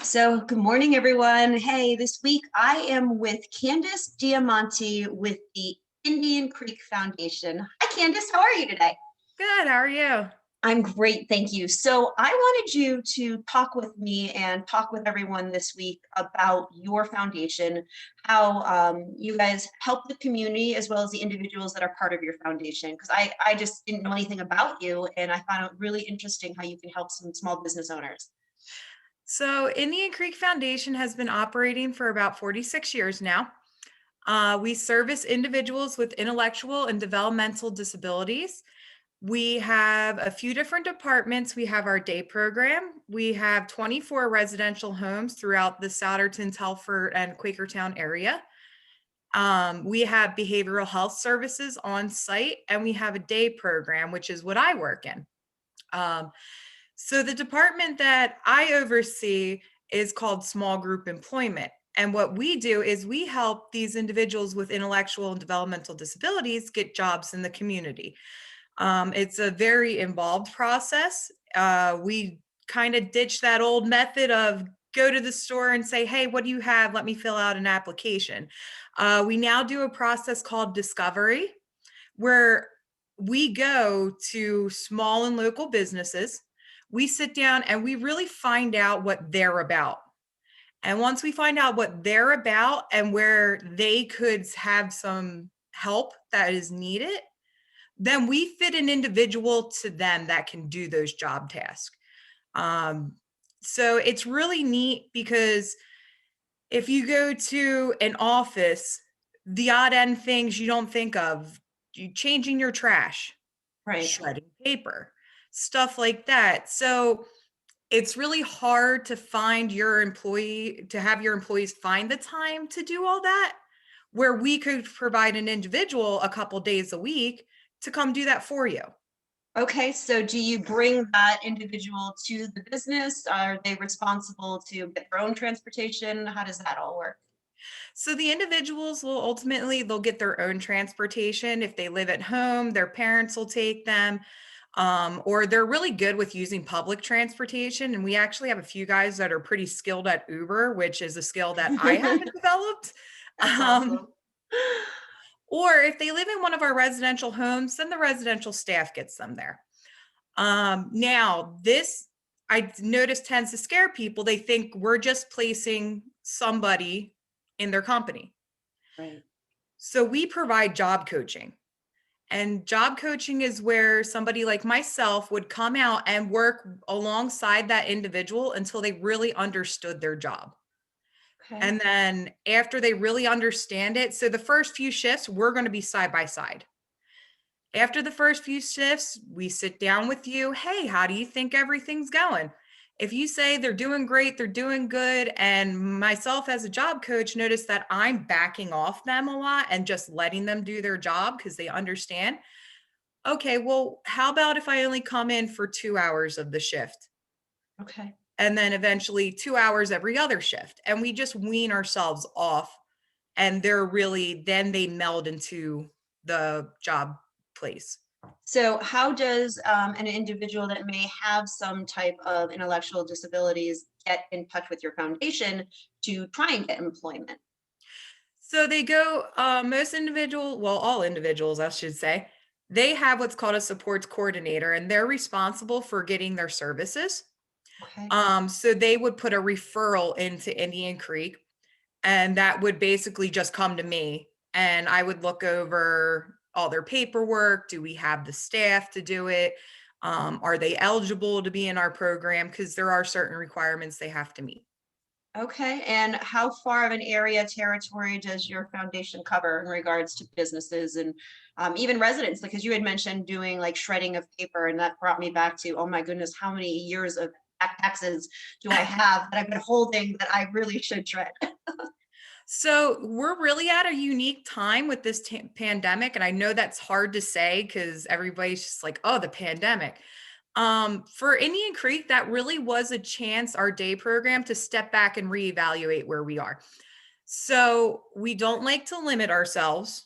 So, good morning, everyone. Hey, this week I am with Candace Diamanti with the Indian Creek Foundation. Hi, Candace. How are you today? Good. How are you? I'm great, thank you. So, I wanted you to talk with me and talk with everyone this week about your foundation, how you guys help the community as well as the individuals that are part of your foundation. Because I just didn't know anything about you, and I found it really interesting how you can help some small business owners. So, Indian Creek Foundation has been operating for about 46 years now. We service individuals with intellectual and developmental disabilities. We have a few different departments. We have our day program. We have 24 residential homes throughout the Souderton, Telford, and Quakertown area. We have behavioral health services on site, and we have a day program, which is what I work in. Um, So the department that I oversee is called Small Group Employment. And what we do is we help these individuals with intellectual and developmental disabilities get jobs in the community. It's a very involved process. We kind of ditch that old method of go to the store and say, hey, what do you have? Let me fill out an application. We now do a process called discovery, where we go to small and local businesses. We sit down and we really find out what they're about. And once we find out what they're about and where they could have some help that is needed, then we fit an individual to them that can do those job tasks. Um, so it's really neat because if you go to an office, the odd end things you don't think of, you changing your trash, Right. shredding paper, stuff like that. So it's really hard to find your employee, to have your employees find the time to do all that, where we could provide an individual a couple days a week to come do that for you. Okay, so do you bring that individual to the business? Are they responsible to get their own transportation? How does that all work? So the individuals will ultimately they'll get their own transportation. If they live at home, their parents will take them. Or they're really good with using public transportation. And we actually have a few guys that are pretty skilled at Uber, which is a skill that I haven't developed. That's Um, awesome. or if they live in one of our residential homes, then the residential staff gets them there. Now, this I notice tends to scare people. They think we're just placing somebody in their company. Right. So we provide job coaching. And job coaching is where somebody like myself would come out and work alongside that individual until they really understood their job. Okay. And then after they really understand it, so the first few shifts, we're going to be side by side. After the first few shifts, we sit down with you. Hey, how do you think everything's going? If you say they're doing great, they're doing good, and myself as a job coach notice that I'm backing off them a lot and just letting them do their job because they understand. Okay, well, how about if I only come in for 2 hours of the shift Okay. and then eventually 2 hours every other shift? And we just wean ourselves off and they're really, then they meld into the job place. So, how does an individual that may have some type of intellectual disabilities get in touch with your foundation to try and get employment? So they go, well, all individuals, I should say, they have what's called a supports coordinator and they're responsible for getting their services. Okay. So they would put a referral into Indian Creek and that would basically just come to me and I would look over all their paperwork. Do we have the staff to do it? Are they eligible to be in our program? Because there are certain requirements they have to meet. Okay. And how far of an area territory does your foundation cover in regards to businesses and even residents? Because you had mentioned doing like shredding of paper, and that brought me back to, oh my goodness, how many years of back taxes do I have that I've been holding that I really should shred? So we're really at a unique time with this pandemic, and I know that's hard to say because everybody's just like, "Oh, the pandemic." For Indian Creek, that really was a chance, our day program, to step back and reevaluate where we are. So we don't like to limit ourselves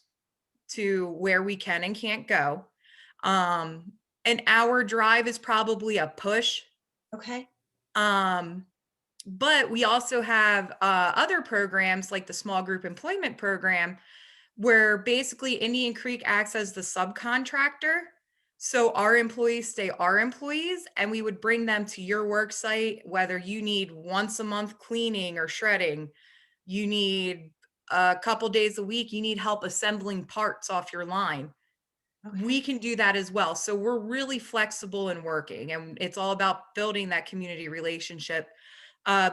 to where we can and can't go. An hour drive is probably a push. Okay. Um, But we also have other programs like the small group employment program, where basically Indian Creek acts as the subcontractor. So our employees stay our employees, and we would bring them to your work site, whether you need once a month cleaning or shredding, you need a couple days a week, you need help assembling parts off your line. We Okay. can do that as well. So we're really flexible in working, and it's all about building that community relationship.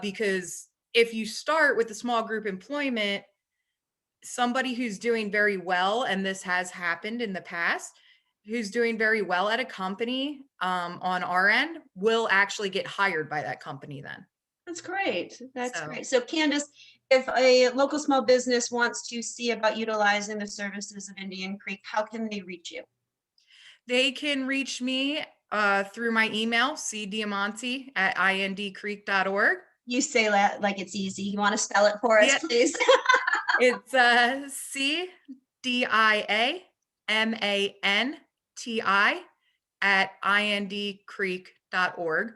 Because if you start with the small group employment, somebody who's doing very well, and this has happened in the past, who's doing very well at a company on our end will actually get hired by that company then. That's great. That's So great. So Candace, if a local small business wants to see about utilizing the services of Indian Creek, how can they reach you? they can reach me through my email, cdiamonte@indcreek.org. You say that like it's easy. You want to spell it for us, Yeah, please? it's CDIAMANTI@indcreek.org.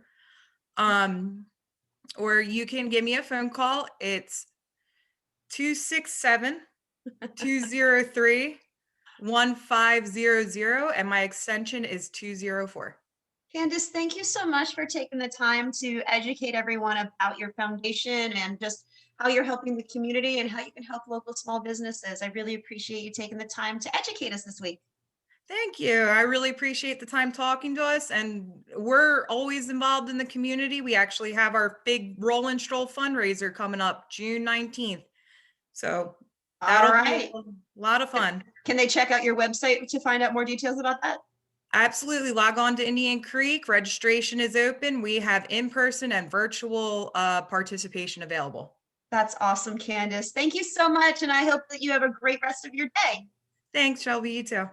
Or you can give me a phone call. It's 267-203-1500, and my extension is 204. Candace, thank you so much for taking the time to educate everyone about your foundation and just how you're helping the community and how you can help local small businesses. I really appreciate you taking the time to educate us this week. Thank you. I really appreciate the time talking to us, and we're always involved in the community. We actually have our big Roll and Stroll fundraiser coming up June 19th. So All that'll be right. a lot of fun. Can they check out your website to find out more details about that? Absolutely. Log on to Indian Creek. Registration is open. We have in-person and virtual participation available. That's awesome, Candace. Thank you so much. And I hope that you have a great rest of your day. Thanks, Shelby. You too.